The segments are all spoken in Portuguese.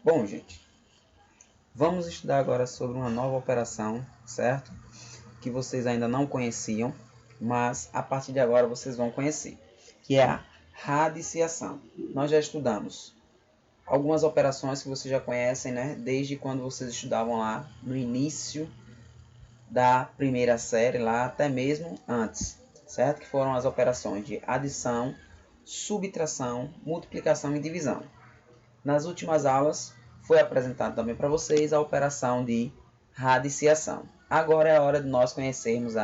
Bom, gente, vamos estudar agora sobre uma nova operação, certo? Que vocês ainda não conheciam, mas a partir de agora vocês vão conhecer, que é a radiciação. Nós já estudamos algumas operações que vocês já conhecem, né? Desde quando vocês estudavam lá no início da primeira série, lá até mesmo antes, certo? Que foram as operações de adição, subtração, multiplicação e divisão. Nas últimas aulas foi apresentado também para vocês a operação de radiciação. Agora é a hora de nós conhecermos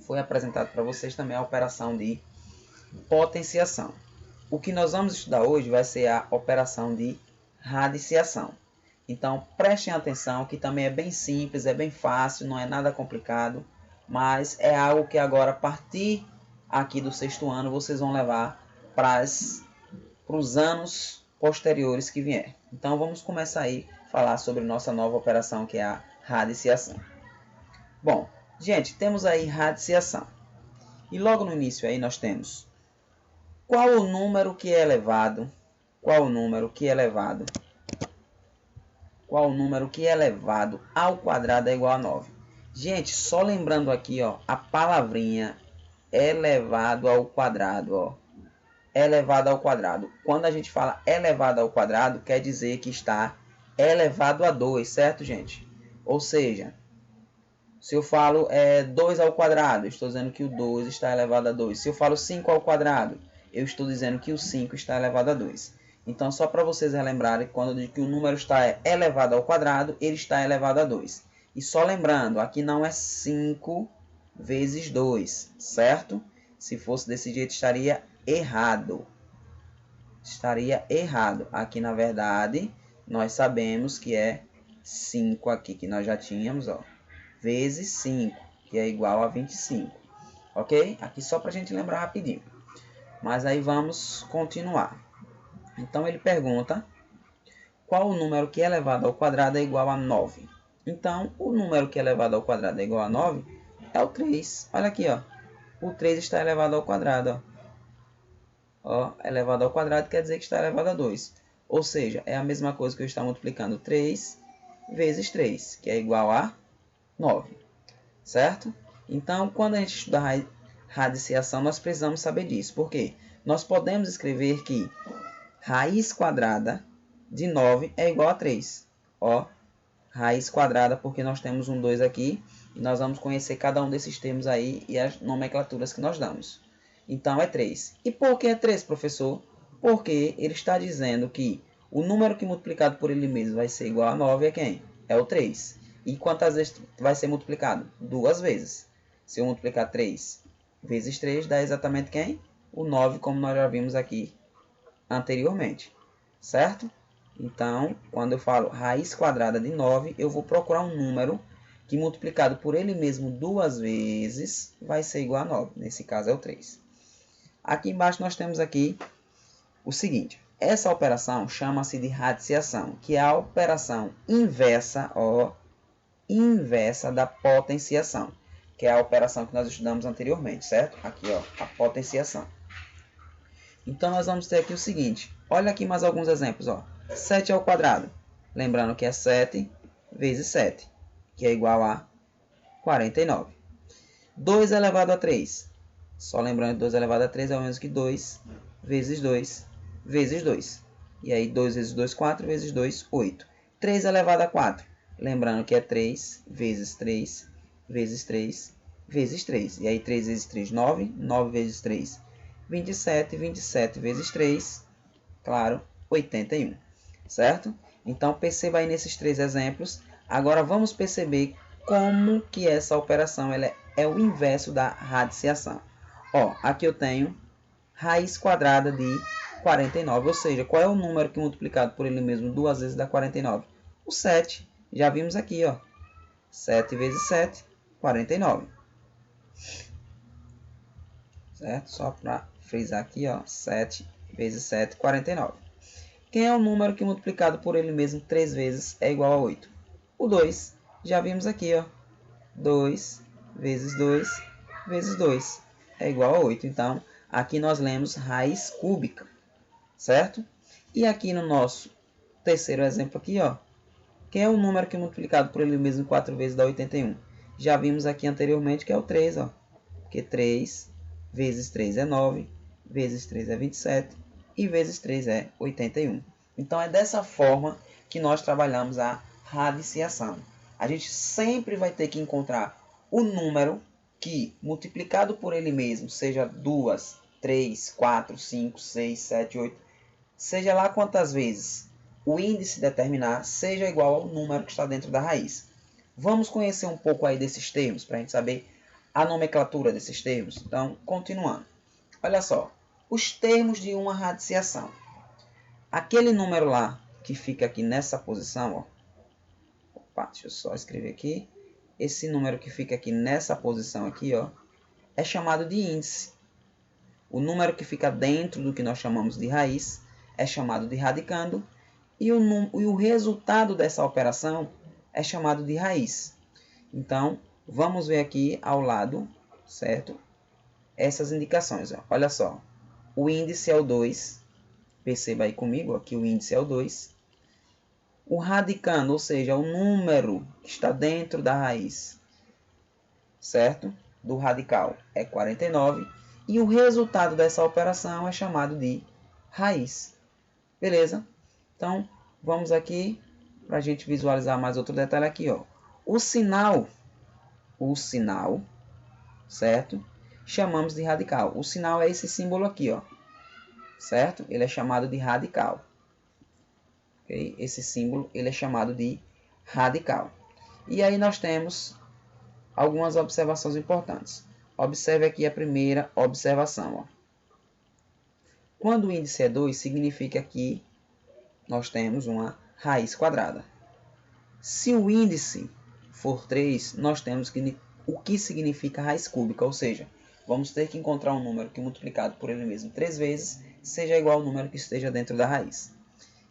foi apresentado para vocês também a operação de potenciação. O que nós vamos estudar hoje vai ser a operação de radiciação. Então prestem atenção que também é bem simples, é bem fácil, não é nada complicado, mas é algo que agora a partir aqui do sexto ano vocês vão levar para os anos posteriores que vier. Então vamos começar aí a falar sobre nossa nova operação, que é a radiciação. Bom, gente, temos aí radiciação. E logo no início aí nós temos qual o número que é elevado? Qual o número que é elevado? Qual o número que é elevado ao quadrado é igual a 9? Gente, só lembrando aqui, ó, a palavrinha elevado ao quadrado, ó. Elevado ao quadrado. Quando a gente fala elevado ao quadrado, quer dizer que está elevado a 2, certo, gente? Ou seja, se eu falo 2 ao quadrado, estou dizendo que o 2 está elevado a 2. Se eu falo 5 ao quadrado, eu estou dizendo que o 5 está elevado a 2. Então, só para vocês relembrarem, quando eu digo que o número está elevado ao quadrado, ele está elevado a 2. E só lembrando, aqui não é 5 vezes 2, certo? Se fosse desse jeito, estaria errado. Estaria errado. Aqui, na verdade, nós sabemos que é 5 aqui, que nós já tínhamos, ó, vezes 5, que é igual a 25. Ok? Aqui só para a gente lembrar rapidinho. Mas aí vamos continuar. Então, ele pergunta qual o número que é elevado ao quadrado é igual a 9. Então, o número que é elevado ao quadrado é igual a 9 é o 3. Olha aqui, ó. O 3 está elevado ao quadrado, ó. Elevado ao quadrado quer dizer que está elevado a 2. Ou seja, é a mesma coisa que eu estou multiplicando 3 vezes 3, que é igual a 9. Certo? Então, quando a gente estuda radiciação, nós precisamos saber disso. Por quê? Nós podemos escrever que raiz quadrada de 9 é igual a 3. Ó, raiz quadrada, porque nós temos um 2 aqui, e nós vamos conhecer cada um desses termos aí e as nomenclaturas que nós damos. Então, é 3. E por que é 3, professor? Porque ele está dizendo que o número que multiplicado por ele mesmo vai ser igual a 9 é quem? É o 3. E quantas vezes vai ser multiplicado? 2 vezes. Se eu multiplicar 3 vezes 3, dá exatamente quem? O 9, como nós já vimos aqui anteriormente. Certo? Então, quando eu falo raiz quadrada de 9, eu vou procurar um número que multiplicado por ele mesmo 2 vezes vai ser igual a 9. Nesse caso é o 3. Aqui embaixo nós temos aqui o seguinte. Essa operação chama-se de radiciação, que é a operação inversa, ó, inversa da potenciação, que é a operação que nós estudamos anteriormente, certo? Aqui, ó, a potenciação. Então, nós vamos ter aqui o seguinte. Olha aqui mais alguns exemplos, ó. 7 ao quadrado. Lembrando que é 7 vezes 7, que é igual a 49. 2 elevado a 3. Só lembrando que 2 elevado a 3 é o mesmo que 2 vezes 2 vezes 2. E aí 2 vezes 2, 4 vezes 2, 8. 3 elevado a 4. Lembrando que é 3 vezes 3 vezes 3 vezes 3. E aí 3 vezes 3, 9. 9 vezes 3, 27. 27 vezes 3, claro, 81. Certo? Então perceba aí nesses 3 exemplos. Agora vamos perceber como que essa operação ela é o inverso da radiciação. Ó, aqui eu tenho raiz quadrada de 49, ou seja, qual é o número que multiplicado por ele mesmo 2 vezes dá 49? O 7. Já vimos aqui, ó. 7 vezes 7, 49. Certo? Só para frisar aqui, ó. 7 vezes 7, 49. Quem é o número que multiplicado por ele mesmo 3 vezes é igual a 8? O 2. Já vimos aqui, ó. 2 vezes 2 vezes 2 é igual a 8. Então, aqui nós lemos raiz cúbica, certo? E aqui no nosso terceiro exemplo aqui, ó, quem é o número que multiplicado por ele mesmo 4 vezes dá 81? Já vimos aqui anteriormente que é o 3, ó. Porque 3 vezes 3 é 9, vezes 3 é 27 e vezes 3 é 81. Então é dessa forma que nós trabalhamos a radiciação. A gente sempre vai ter que encontrar o número que, multiplicado por ele mesmo, seja 2, 3, 4, 5, 6, 7, 8, seja lá quantas vezes o índice determinar, seja igual ao número que está dentro da raiz. Vamos conhecer um pouco aí desses termos, para a gente saber a nomenclatura desses termos. Então, continuando. Olha só, os termos de uma radiciação. Aquele número lá que fica aqui nessa posição, ó. Opa, deixa eu só escrever aqui. Esse número que fica aqui nessa posição aqui, ó, é chamado de índice. O número que fica dentro do que nós chamamos de raiz é chamado de radicando. E o resultado dessa operação é chamado de raiz. Então, vamos ver aqui ao lado, certo? Essas indicações. Ó. Olha só, o índice é o 2. Perceba aí comigo ó, que o índice é o 2. O radicando, ou seja, o número que está dentro da raiz, certo? Do radical é 49. E o resultado dessa operação é chamado de raiz. Beleza? Então, vamos aqui para a gente visualizar mais outro detalhe aqui. Ó. O sinal, certo? Chamamos de radical. O sinal é esse símbolo aqui, ó, certo? Ele é chamado de radical. Okay? Esse símbolo ele é chamado de radical. E aí nós temos algumas observações importantes. Observe aqui a primeira observação. Ó. Quando o índice é 2, significa que nós temos uma raiz quadrada. Se o índice for 3, nós temos o que significa raiz cúbica, ou seja, vamos ter que encontrar um número que multiplicado por ele mesmo 3 vezes seja igual ao número que esteja dentro da raiz.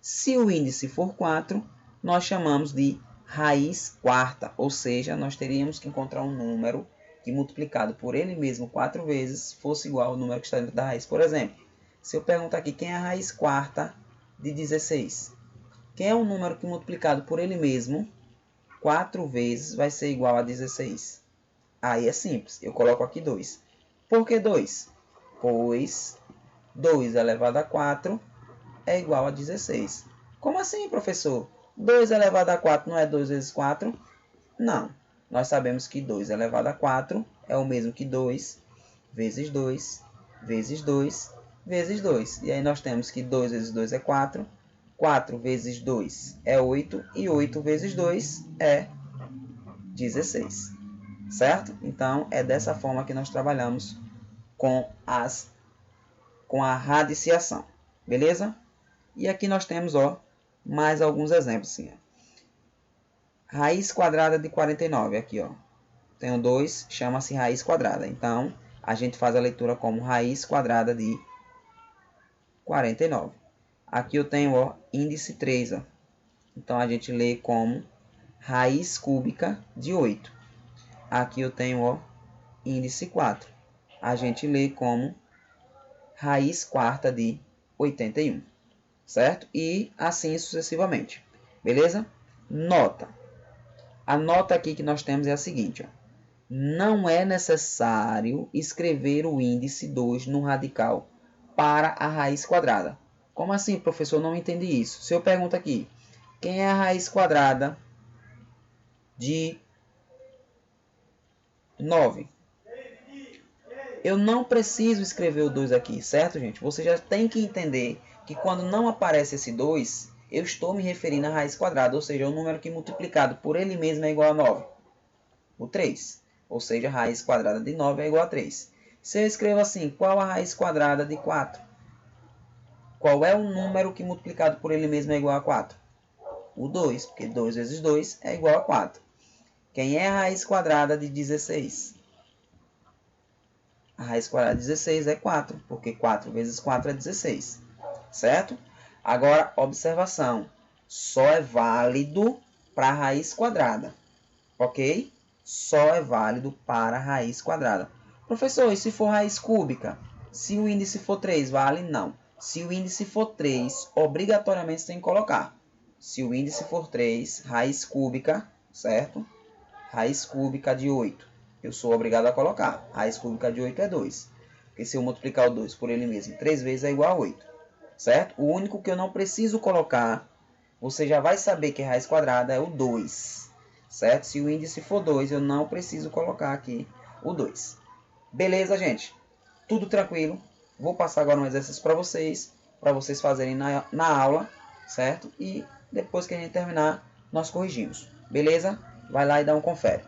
Se o índice for 4, nós chamamos de raiz quarta, ou seja, nós teríamos que encontrar um número que multiplicado por ele mesmo 4 vezes fosse igual ao número que está dentro da raiz. Por exemplo, se eu perguntar aqui quem é a raiz quarta de 16, quem é um número que multiplicado por ele mesmo 4 vezes vai ser igual a 16? Aí é simples, eu coloco aqui 2. Por que 2? Pois 2 elevado a 4 é igual a 16. Como assim, professor? 2 elevado a 4 não é 2 vezes 4? Não. Nós sabemos que 2 elevado a 4 é o mesmo que 2 vezes 2 vezes 2 vezes 2. E aí nós temos que 2 vezes 2 é 4. 4 vezes 2 é 8. E 8 vezes 2 é 16. Certo? Então, é dessa forma que nós trabalhamos com a radiciação. Beleza? E aqui nós temos ó, mais alguns exemplos. Assim, ó. Raiz quadrada de 49. Aqui, ó. Tenho 2, chama-se raiz quadrada. Então, a gente faz a leitura como raiz quadrada de 49. Aqui eu tenho ó, índice 3. Ó. Então, a gente lê como raiz cúbica de 8. Aqui eu tenho ó, índice 4. A gente lê como raiz quarta de 81. Certo? E assim sucessivamente. Beleza? Nota. A nota aqui que nós temos é a seguinte. Ó. Não é necessário escrever o índice 2 no radical para a raiz quadrada. Como assim, professor? Não entendi isso. Se eu pergunto aqui, quem é a raiz quadrada de 9? Eu não preciso escrever o 2 aqui, certo, gente? Você já tem que entender que quando não aparece esse 2, eu estou me referindo à raiz quadrada, ou seja, o número que multiplicado por ele mesmo é igual a 9. O 3. Ou seja, a raiz quadrada de 9 é igual a 3. Se eu escrevo assim, qual a raiz quadrada de 4? Qual é o número que multiplicado por ele mesmo é igual a 4? O 2, porque 2 vezes 2 é igual a 4. Quem é a raiz quadrada de 16? A raiz quadrada de 16 é 4, porque 4 vezes 4 é 16. Certo? Agora, observação. Só é válido para a raiz quadrada. Ok? Só é válido para a raiz quadrada. Professor, e se for raiz cúbica? Se o índice for 3, vale? Não. Se o índice for 3, obrigatoriamente você tem que colocar. Se o índice for 3, raiz cúbica, certo? Raiz cúbica de 8. Eu sou obrigado a colocar. Raiz cúbica de 8 é 2. Porque se eu multiplicar o 2 por ele mesmo 3 vezes é igual a 8. Certo? O único que eu não preciso colocar, você já vai saber que raiz quadrada é o 2. Certo? Se o índice for 2, eu não preciso colocar aqui o 2. Beleza, gente? Tudo tranquilo. Vou passar agora um exercício para vocês fazerem na aula, certo? E depois que a gente terminar, nós corrigimos. Beleza? Vai lá e dá um confere.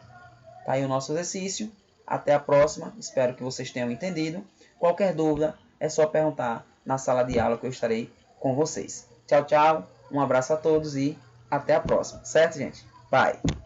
Tá aí o nosso exercício. Até a próxima. Espero que vocês tenham entendido. Qualquer dúvida, é só perguntar na sala de aula que eu estarei com vocês. Tchau, tchau. Um abraço a todos e até a próxima. Certo, gente? Bye.